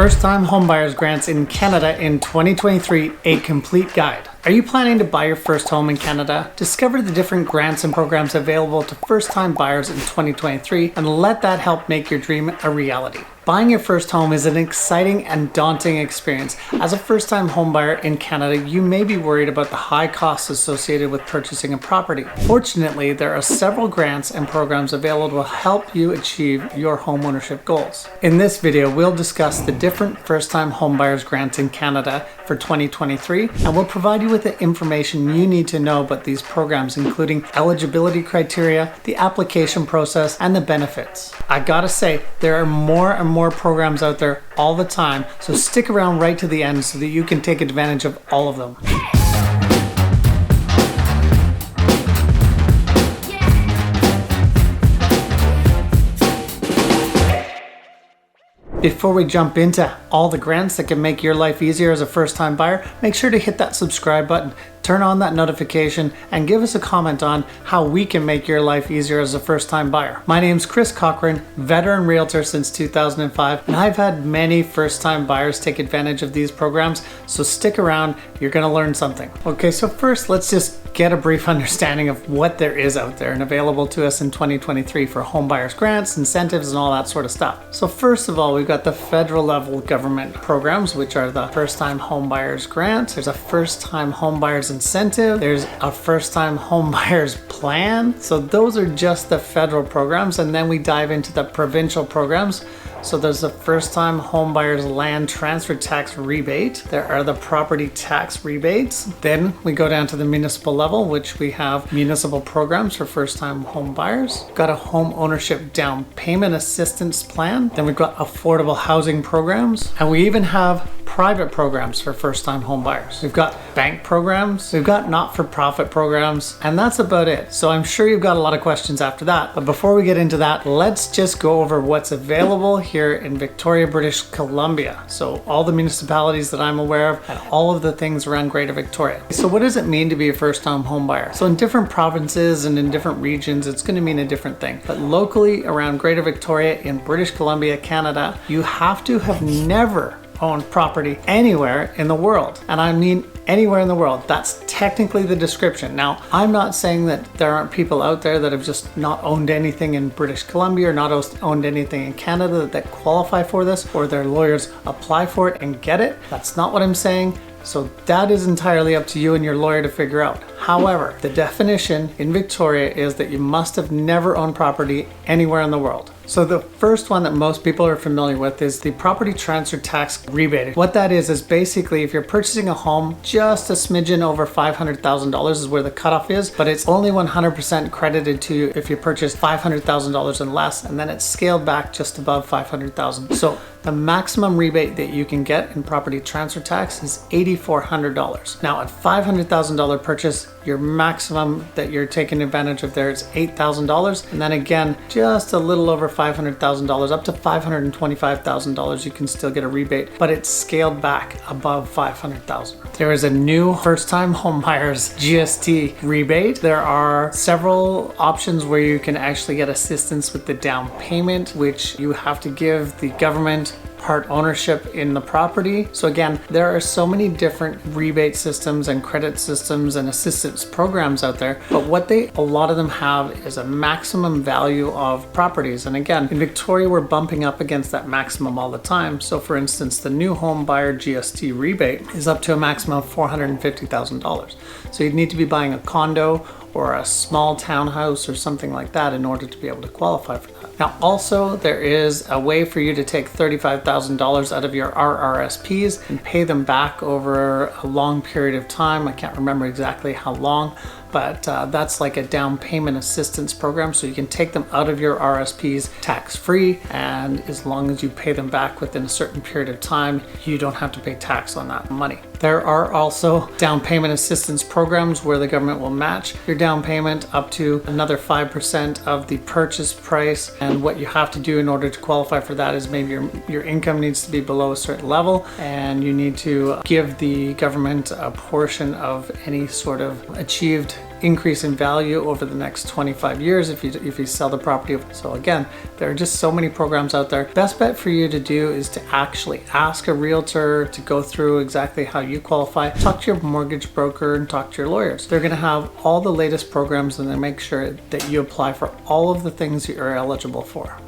First-time homebuyers grants in Canada in 2023, a complete guide. Are you planning to buy your first home in Canada? Discover the different grants and programs available to first-time buyers in 2023 and let that help make your dream a reality. Buying your first home is an exciting and daunting experience. As a first-time homebuyer in Canada, you may be worried about the high costs associated with purchasing a property. Fortunately, there are several grants and programs available to help you achieve your home ownership goals. In this video, we'll discuss the different first-time homebuyers grants in Canada for 2023, and we'll provide you with the information you need to know about these programs, including eligibility criteria, the application process, and the benefits. I gotta say, there are more and more programs out there all the time, so stick around right to the end so that you can take advantage of all of them. Before we jump into all the grants that can make your life easier as a first-time buyer, make sure to hit that subscribe button, turn on that notification, and give us a comment on how we can make your life easier as a first-time buyer. My name's Chris Cochran, veteran realtor since 2005, and I've had many first-time buyers take advantage of these programs, so stick around, you're gonna learn something. Okay, so first let's just get a brief understanding of what there is out there and available to us in 2023 for home buyers grants, incentives, and all that sort of stuff. So first of all, we've got the federal level government programs, which are the first-time home buyers grant. There's a first-time home buyers incentive. There's a first-time home buyers plan. So those are just the federal programs, and then we dive into the provincial programs. So there's the first-time home buyers land transfer tax rebate. There are the property tax rebates. Then we go down to the municipal level, which we have municipal programs for first-time home buyers. We've got a home ownership down payment assistance plan. Then we've got affordable housing programs. And we even have private programs for first-time home buyers. We've got bank programs, we've got not-for-profit programs, and that's about it. So I'm sure you've got a lot of questions after that. But before we get into that, let's just go over what's available here in Victoria, British Columbia. So all the municipalities that I'm aware of and all of the things around Greater Victoria. So what does it mean to be a first-time home buyer? So in different provinces and in different regions, it's going to mean a different thing. But locally around Greater Victoria in British Columbia, Canada, you have to have never owned property anywhere in the world. And I mean anywhere in the world. That's technically the description. Now, I'm not saying that there aren't people out there that have just not owned anything in British Columbia or not owned anything in Canada that qualify for this, or their lawyers apply for it and get it. That's not what I'm saying. So that is entirely up to you and your lawyer to figure out. However, the definition in Victoria is that you must have never owned property anywhere in the world. So the first one that most people are familiar with is the property transfer tax rebate. What that is basically if you're purchasing a home just a smidgen over $500,000 is where the cutoff is, but it's only 100% credited to you if you purchase $500,000 and less, and then it's scaled back just above $500,000. So the maximum rebate that you can get in property transfer tax is $8,400. Now at $500,000 purchase, your maximum that you're taking advantage of there is $8,000. And then again, just a little over $500,000, up to $525,000, you can still get a rebate, but it's scaled back above $500,000. There is a new first-time homebuyers GST rebate. There are several options where you can actually get assistance with the down payment, which you have to give the government part ownership in the property. So again, there are so many different rebate systems and credit systems and assistance programs out there, but what a lot of them have is a maximum value of properties. And again, in Victoria, we're bumping up against that maximum all the time. So for instance, the new home buyer GST rebate is up to a maximum of $450,000. So you'd need to be buying a condo or a small townhouse or something like that in order to be able to qualify for that. Now also, there is a way for you to take $35,000 out of your RRSPs and pay them back over a long period of time. I can't remember exactly how long, but that's like a down payment assistance program. So you can take them out of your RSPs tax-free, and as long as you pay them back within a certain period of time, you don't have to pay tax on that money. There are also down payment assistance programs where the government will match your down payment up to another 5% of the purchase price. And what you have to do in order to qualify for that is maybe your income needs to be below a certain level, and you need to give the government a portion of any sort of achieved increase in value over the next 25 years if you sell the property. So again, there are just so many programs out there. Best bet for you to do is to actually ask a realtor to go through exactly how you qualify. Talk to your mortgage broker and talk to your lawyers. They're going to have all the latest programs, and they make sure that you apply for all of the things that you're eligible for.